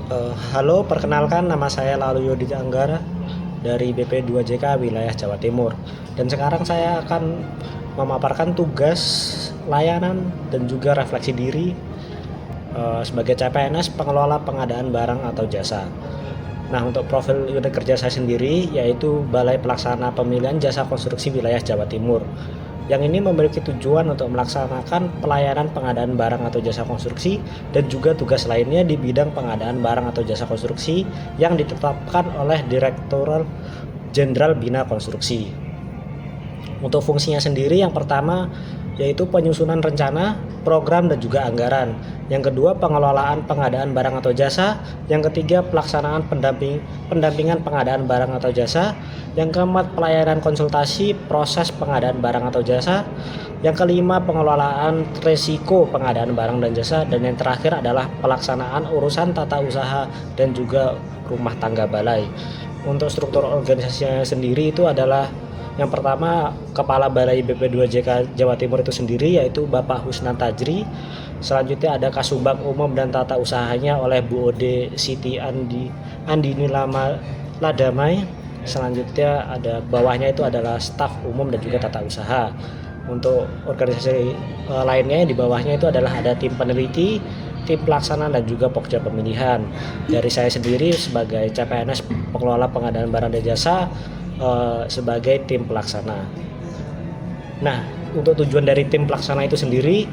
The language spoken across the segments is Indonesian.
Halo, perkenalkan nama saya Lalu Yodi Anggara dari BP2JK wilayah Jawa Timur. Dan sekarang saya akan memaparkan tugas layanan dan juga refleksi diri sebagai CPNS pengelola pengadaan barang atau jasa. Nah, untuk profil unit kerja saya sendiri yaitu Balai Pelaksana Pemilihan Jasa Konstruksi Wilayah Jawa Timur. Yang ini memiliki tujuan untuk melaksanakan pelayanan pengadaan barang atau jasa konstruksi dan juga tugas lainnya di bidang pengadaan barang atau jasa konstruksi yang ditetapkan oleh Direktorat Jenderal Bina Konstruksi. Untuk fungsinya sendiri, yang pertama yaitu penyusunan rencana, program, dan juga anggaran. Yang kedua, pengelolaan pengadaan barang atau jasa. Yang ketiga, pelaksanaan pendampingan pengadaan barang atau jasa. Yang keempat, pelayanan konsultasi proses pengadaan barang atau jasa. Yang kelima, pengelolaan risiko pengadaan barang dan jasa. Dan yang terakhir adalah pelaksanaan urusan tata usaha dan juga rumah tangga balai. Untuk struktur organisasinya sendiri itu adalah yang pertama, Kepala Balai BP2JK Jawa Timur itu sendiri yaitu Bapak Husnan Tajri. Selanjutnya ada Kasubag Umum dan Tata Usahanya oleh Bu Ode Siti Andini Ladamai. Selanjutnya ada bawahnya itu adalah staf umum dan juga tata usaha. Untuk organisasi lainnya yang di bawahnya itu adalah ada tim peneliti, tim pelaksana, dan juga pokja pemilihan. Dari saya sendiri sebagai CPNS pengelola pengadaan barang dan jasa sebagai tim pelaksana. Nah, untuk tujuan dari tim pelaksana itu sendiri,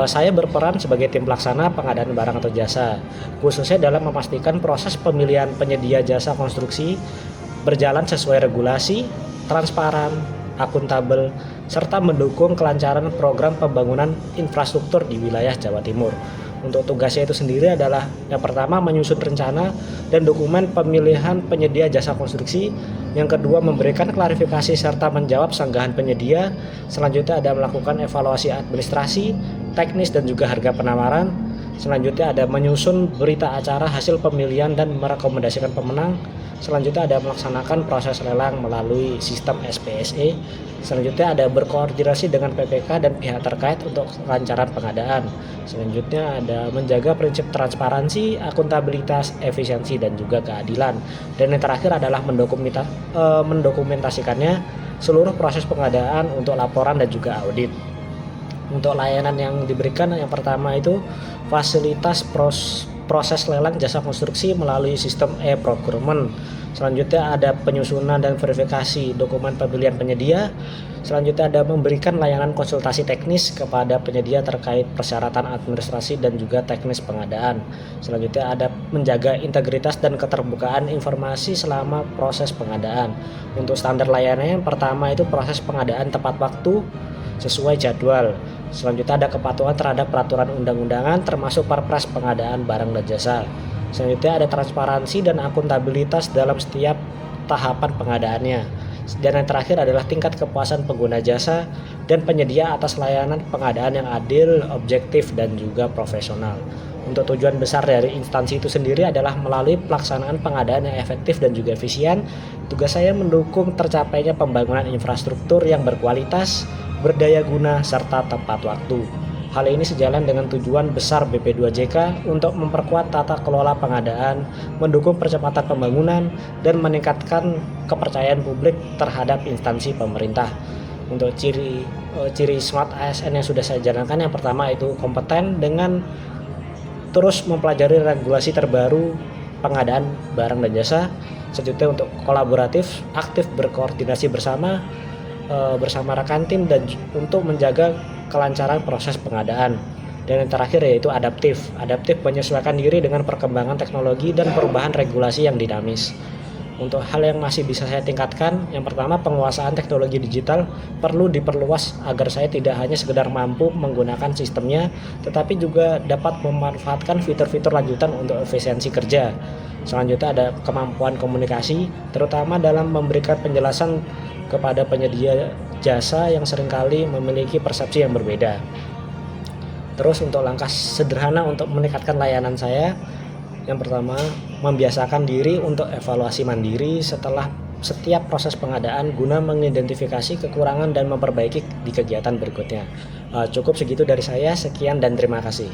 saya berperan sebagai tim pelaksana pengadaan barang atau jasa, khususnya dalam memastikan proses pemilihan penyedia jasa konstruksi berjalan sesuai regulasi, transparan, akuntabel, serta mendukung kelancaran program pembangunan infrastruktur di wilayah Jawa Timur. Untuk tugasnya itu sendiri adalah yang pertama menyusun rencana dan dokumen pemilihan penyedia jasa konstruksi. Yang kedua, memberikan klarifikasi serta menjawab sanggahan penyedia. Selanjutnya ada melakukan evaluasi administrasi, teknis, dan juga harga penawaran. Selanjutnya ada menyusun berita acara hasil pemilihan dan merekomendasikan pemenang. Selanjutnya ada melaksanakan proses lelang melalui sistem SPSE. Selanjutnya ada berkoordinasi dengan PPK dan pihak terkait untuk kelancaran pengadaan. Selanjutnya ada menjaga prinsip transparansi, akuntabilitas, efisiensi, dan juga keadilan. Dan yang terakhir adalah mendokumentasikannya seluruh proses pengadaan untuk laporan dan juga audit. Untuk layanan yang diberikan, yang pertama itu fasilitas proses lelang jasa konstruksi melalui sistem e-procurement. Selanjutnya ada penyusunan dan verifikasi dokumen pemilihan penyedia. Selanjutnya ada memberikan layanan konsultasi teknis kepada penyedia terkait persyaratan administrasi dan juga teknis pengadaan. Selanjutnya ada menjaga integritas dan keterbukaan informasi selama proses pengadaan. Untuk standar layanan yang pertama itu proses pengadaan tepat waktu sesuai jadwal. Selanjutnya ada kepatuhan terhadap peraturan undang-undangan termasuk Perpres pengadaan barang dan jasa. Selanjutnya ada transparansi dan akuntabilitas dalam setiap tahapan pengadaannya. Dan yang terakhir adalah tingkat kepuasan pengguna jasa dan penyedia atas layanan pengadaan yang adil, objektif, dan juga profesional. Untuk tujuan besar dari instansi itu sendiri adalah melalui pelaksanaan pengadaan yang efektif dan juga efisien. Tugas saya mendukung tercapainya pembangunan infrastruktur yang berkualitas, berdaya guna, serta tepat waktu. Hal ini sejalan dengan tujuan besar BP2JK untuk memperkuat tata kelola pengadaan, mendukung percepatan pembangunan, dan meningkatkan kepercayaan publik terhadap instansi pemerintah. Untuk ciri Smart ASN yang sudah saya jalankan, yang pertama itu kompeten dengan terus mempelajari regulasi terbaru pengadaan barang dan jasa. Selanjutnya untuk kolaboratif, aktif berkoordinasi bersama rekan tim dan untuk menjaga kelancaran proses pengadaan. Dan yang terakhir yaitu adaptif menyesuaikan diri dengan perkembangan teknologi dan perubahan regulasi yang dinamis. Untuk hal yang masih bisa saya tingkatkan, yang pertama penguasaan teknologi digital perlu diperluas agar saya tidak hanya sekedar mampu menggunakan sistemnya, tetapi juga dapat memanfaatkan fitur-fitur lanjutan untuk efisiensi kerja. Selanjutnya ada kemampuan komunikasi, terutama dalam memberikan penjelasan kepada penyedia jasa yang seringkali memiliki persepsi yang berbeda. Terus untuk langkah sederhana untuk meningkatkan layanan saya, yang pertama membiasakan diri untuk evaluasi mandiri setelah setiap proses pengadaan guna mengidentifikasi kekurangan dan memperbaiki di kegiatan berikutnya. Cukup segitu dari saya, sekian dan terima kasih.